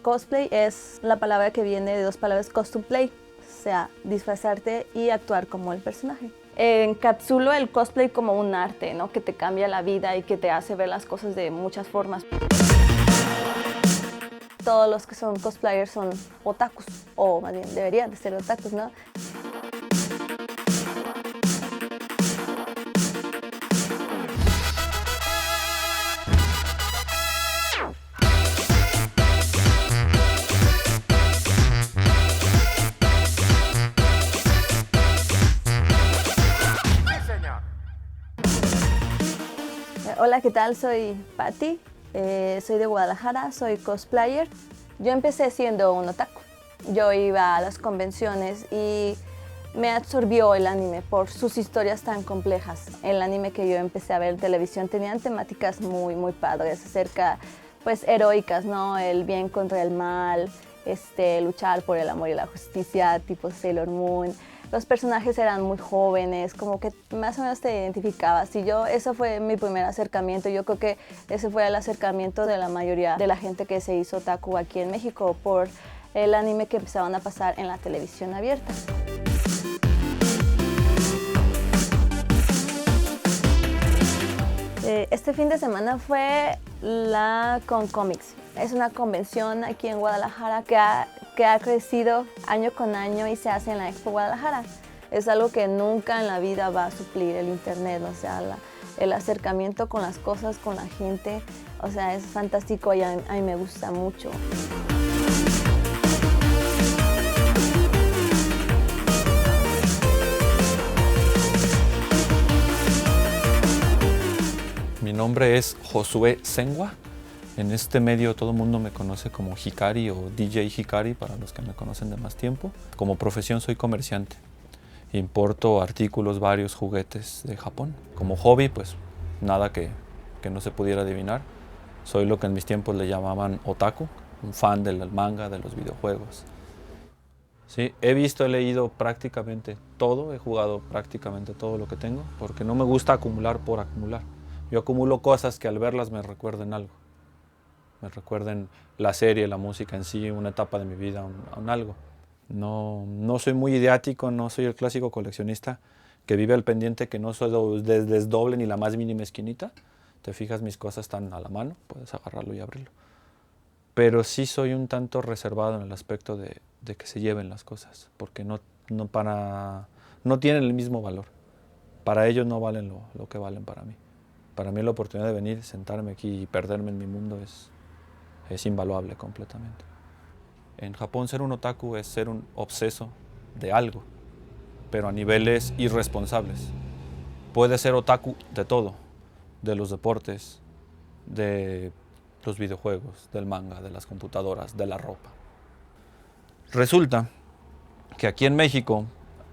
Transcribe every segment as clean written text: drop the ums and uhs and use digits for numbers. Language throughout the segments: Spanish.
Cosplay es la palabra que viene de dos palabras, costume play, o sea, disfrazarte y actuar como el personaje. Encapsulo el cosplay como un arte, ¿no? Que te cambia la vida y que te hace ver las cosas de muchas formas. Todos los que son cosplayers son otakus, o más bien deberían de ser otakus, ¿no? Hola, ¿qué tal? Soy Patti, soy de Guadalajara, soy cosplayer. Yo empecé siendo un otaku. Yo iba a las convenciones y me absorbió el anime por sus historias tan complejas. El anime que yo empecé a ver en televisión tenían temáticas muy padres, acerca, pues, heroicas, ¿no? El bien contra el mal, luchar por el amor y la justicia, tipo Sailor Moon. Los personajes eran muy jóvenes, como que más o menos te identificabas. Y eso fue mi primer acercamiento. Yo creo que ese fue el acercamiento de la mayoría de la gente que se hizo otaku aquí en México por el anime que empezaban a pasar en la televisión abierta. Este fin de semana fue la Concomics. Es una convención aquí en Guadalajara que ha crecido año con año y se hace en la Expo Guadalajara. Es algo que nunca en la vida va a suplir el internet, o sea, el acercamiento con las cosas, con la gente, o sea, es fantástico y a mí me gusta mucho. Mi nombre es Josué Sengua. En este medio todo el mundo me conoce como Hikari o DJ Hikari para los que me conocen de más tiempo. Como profesión soy comerciante. Importo artículos, varios juguetes de Japón. Como hobby, pues nada que no se pudiera adivinar. Soy lo que en mis tiempos le llamaban otaku, un fan del manga, de los videojuegos. Sí, he leído prácticamente todo, he jugado prácticamente todo lo que tengo, porque no me gusta acumular por acumular. Yo acumulo cosas que al verlas me recuerden algo. Me recuerden la serie, la música en sí, una etapa de mi vida, un algo. No soy muy ideático, no soy el clásico coleccionista que vive al pendiente que no solo desdoble ni la más mínima esquinita. Te fijas, mis cosas están a la mano, puedes agarrarlo y abrirlo. Pero sí soy un tanto reservado en el aspecto de que se lleven las cosas, porque no tienen el mismo valor. Para ellos no valen lo que valen para mí. Para mí la oportunidad de venir, sentarme aquí y perderme en mi mundo es invaluable completamente. En Japón ser un otaku es ser un obseso de algo, pero a niveles irresponsables. Puedes ser otaku de todo, de los deportes, de los videojuegos, del manga, de las computadoras, de la ropa. Resulta que aquí en México,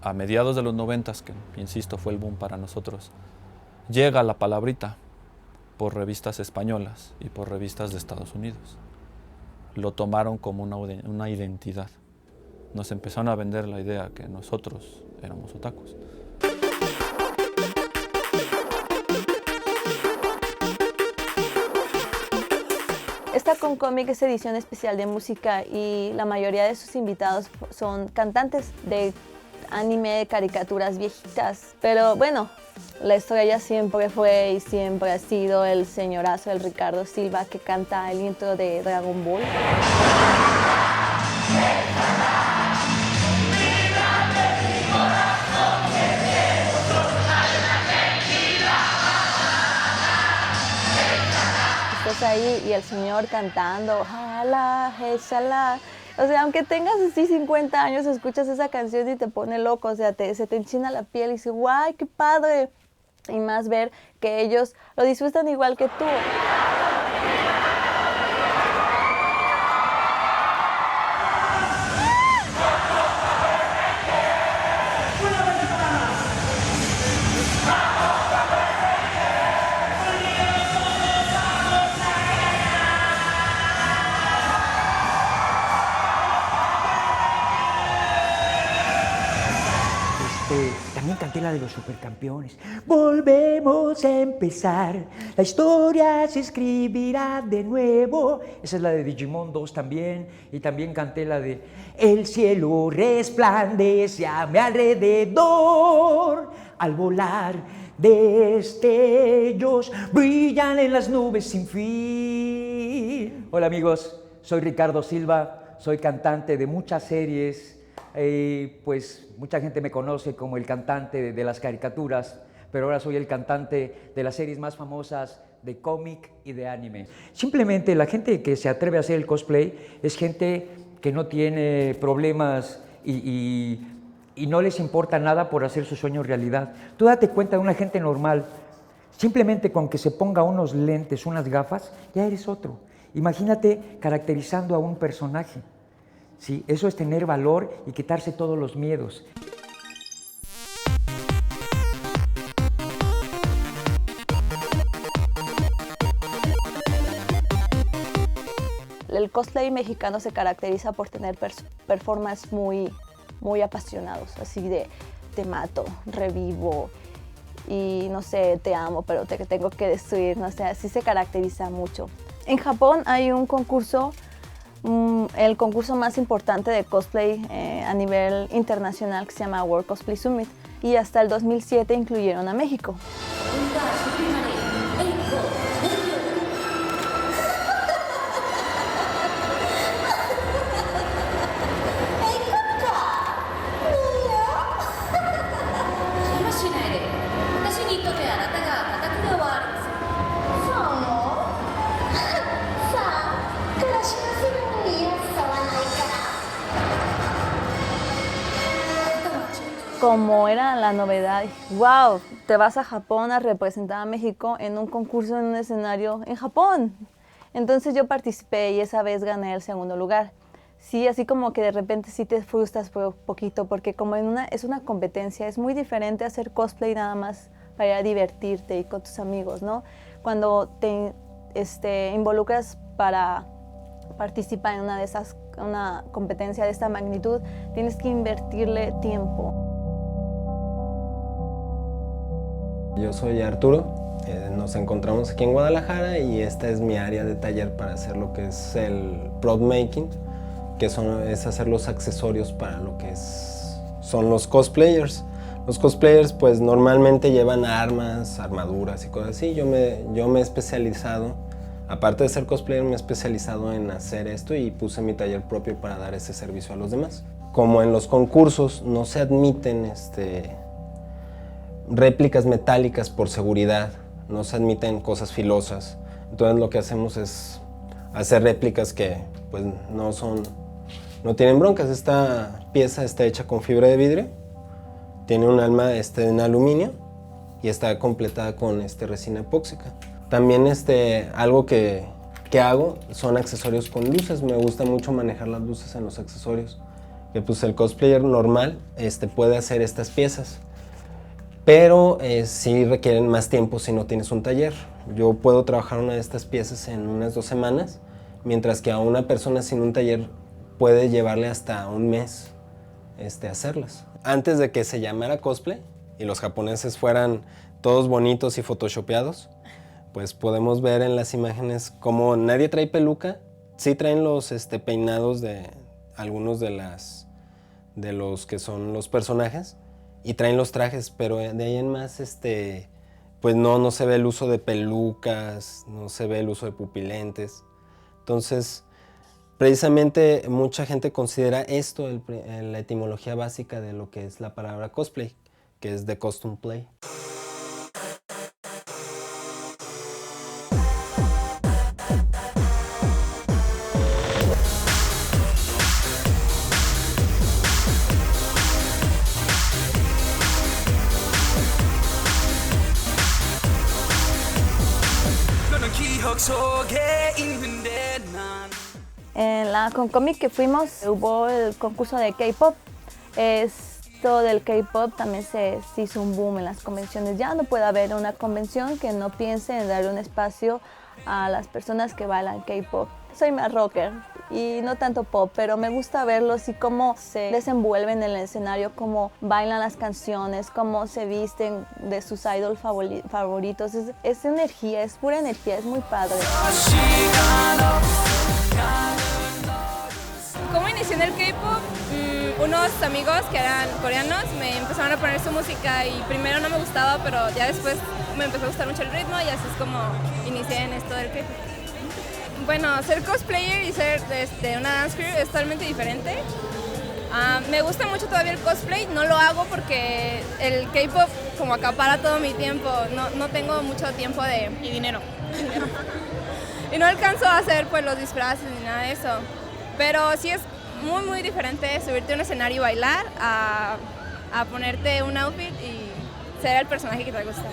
a mediados de los 90, que insisto fue el boom para nosotros, llega la palabrita por revistas españolas y por revistas de Estados Unidos. Lo tomaron como una identidad. Nos empezaron a vender la idea que nosotros éramos otakus. Esta Concomic es edición especial de música y la mayoría de sus invitados son cantantes de anime, de caricaturas viejitas. Pero bueno, la estrella siempre fue y siempre ha sido el señorazo, el Ricardo Silva, que canta el intro de Dragon Ball. Estás ahí y el señor cantando, jala, jala. O sea, aunque tengas así 50 años, escuchas esa canción y te pone loco, o sea, se te enchina la piel y dices, ¡guay, qué padre! Y más ver que ellos lo disfrutan igual que tú. También canté es la de los supercampeones. Volvemos a empezar, la historia se escribirá de nuevo. Esa es la de Digimon 2 también. Y también canté la de El cielo resplandece a mi alrededor. Al volar destellos brillan en las nubes sin fin. Hola amigos, soy Ricardo Silva, soy cantante de muchas series. Pues mucha gente me conoce como el cantante de las caricaturas, pero ahora soy el cantante de las series más famosas de cómic y de anime. Simplemente la gente que se atreve a hacer el cosplay es gente que no tiene problemas y no les importa nada por hacer su sueño realidad. Tú date cuenta de una gente normal, simplemente con que se ponga unos lentes, unas gafas, ya eres otro. Imagínate caracterizando a un personaje. Sí, eso es tener valor y quitarse todos los miedos. El cosplay mexicano se caracteriza por tener performances muy apasionados, así de te mato, revivo y no sé, te amo, pero te tengo que destruir, no sé, así se caracteriza mucho. En Japón hay un concurso, el concurso más importante de cosplay a nivel internacional, que se llama World Cosplay Summit, y hasta el 2007 incluyeron a México. Como era la novedad, wow, te vas a Japón a representar a México en un concurso, en un escenario en Japón. Entonces yo participé y esa vez gané el segundo lugar. Sí, así como que de repente sí te frustras por un poquito, porque como es una competencia, es muy diferente hacer cosplay nada más para ir a divertirte y con tus amigos, ¿no? Cuando te involucras para participar en una competencia de esta magnitud, tienes que invertirle tiempo. Yo soy Arturo, nos encontramos aquí en Guadalajara y esta es mi área de taller para hacer lo que es el prop making, que es hacer los accesorios para lo que son los cosplayers. Los cosplayers pues normalmente llevan armas, armaduras y cosas así. Yo me he especializado, aparte de ser cosplayer, me he especializado en hacer esto y puse mi taller propio para dar ese servicio a los demás. Como en los concursos no se admiten réplicas metálicas por seguridad, no se admiten cosas filosas, entonces lo que hacemos es hacer réplicas que pues no tienen broncas. Esta pieza está hecha con fibra de vidrio, tiene un alma en aluminio y está completada con resina epóxica. También algo que hago son accesorios con luces. Me gusta mucho manejar las luces en los accesorios, que pues el cosplayer normal puede hacer estas piezas, pero sí requieren más tiempo si no tienes un taller. Yo puedo trabajar una de estas piezas en unas 2 semanas, mientras que a una persona sin un taller puede llevarle hasta un mes hacerlas. Antes de que se llamara cosplay y los japoneses fueran todos bonitos y photoshopeados, pues podemos ver en las imágenes como nadie trae peluca. Sí traen los peinados de algunos de los que son los personajes, y traen los trajes, pero de ahí en más pues no se ve el uso de pelucas, no se ve el uso de pupilentes. Entonces, precisamente mucha gente considera esto la etimología básica de lo que es la palabra cosplay, que es de costume play. En la Concomic que fuimos hubo el concurso de K-pop. Esto del K-pop también se hizo un boom en las convenciones. Ya no puede haber una convención que no piense en darle un espacio a las personas que bailan K-pop. Soy más rocker y no tanto pop, pero me gusta verlos y cómo se desenvuelven en el escenario, cómo bailan las canciones, cómo se visten de sus idols favoritos. Es energía, es pura energía, es muy padre. ¿Cómo inicié en el K-pop? Unos amigos que eran coreanos me empezaron a poner su música y primero no me gustaba, pero ya después me empezó a gustar mucho el ritmo y así es como inicié en esto del K-pop. Bueno, ser cosplayer y ser una dance crew es totalmente diferente. Me gusta mucho todavía el cosplay, no lo hago porque el K-pop como acapara todo mi tiempo, no tengo mucho tiempo y dinero. Y no alcanzo a hacer pues los disfraces ni nada de eso. Pero sí es muy muy diferente subirte a un escenario y bailar a ponerte un outfit y ser el personaje que te gusta.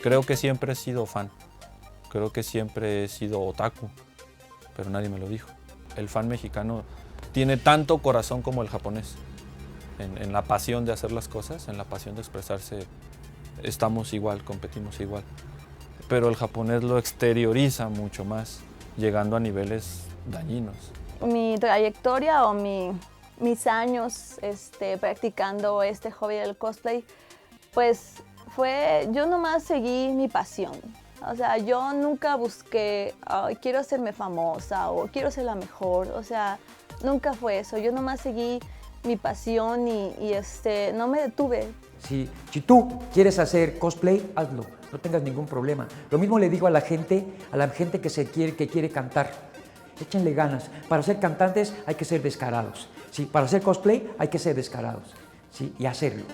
Creo que siempre he sido fan, creo que siempre he sido otaku, pero nadie me lo dijo. El fan mexicano tiene tanto corazón como el japonés. En la pasión de hacer las cosas, en la pasión de expresarse, estamos igual, competimos igual. Pero el japonés lo exterioriza mucho más, llegando a niveles dañinos. Mi trayectoria o mis años practicando este hobby del cosplay, pues yo nomás seguí mi pasión. O sea, yo nunca busqué, quiero hacerme famosa o quiero ser la mejor. O sea, nunca fue eso. Yo nomás seguí mi pasión y no me detuve. Si tú quieres hacer cosplay, hazlo, no tengas ningún problema. Lo mismo le digo a la gente que quiere cantar. Échenle ganas. Para ser cantantes hay que ser descarados. ¿Sí? Para hacer cosplay hay que ser descarados, ¿sí? Y hacerlo.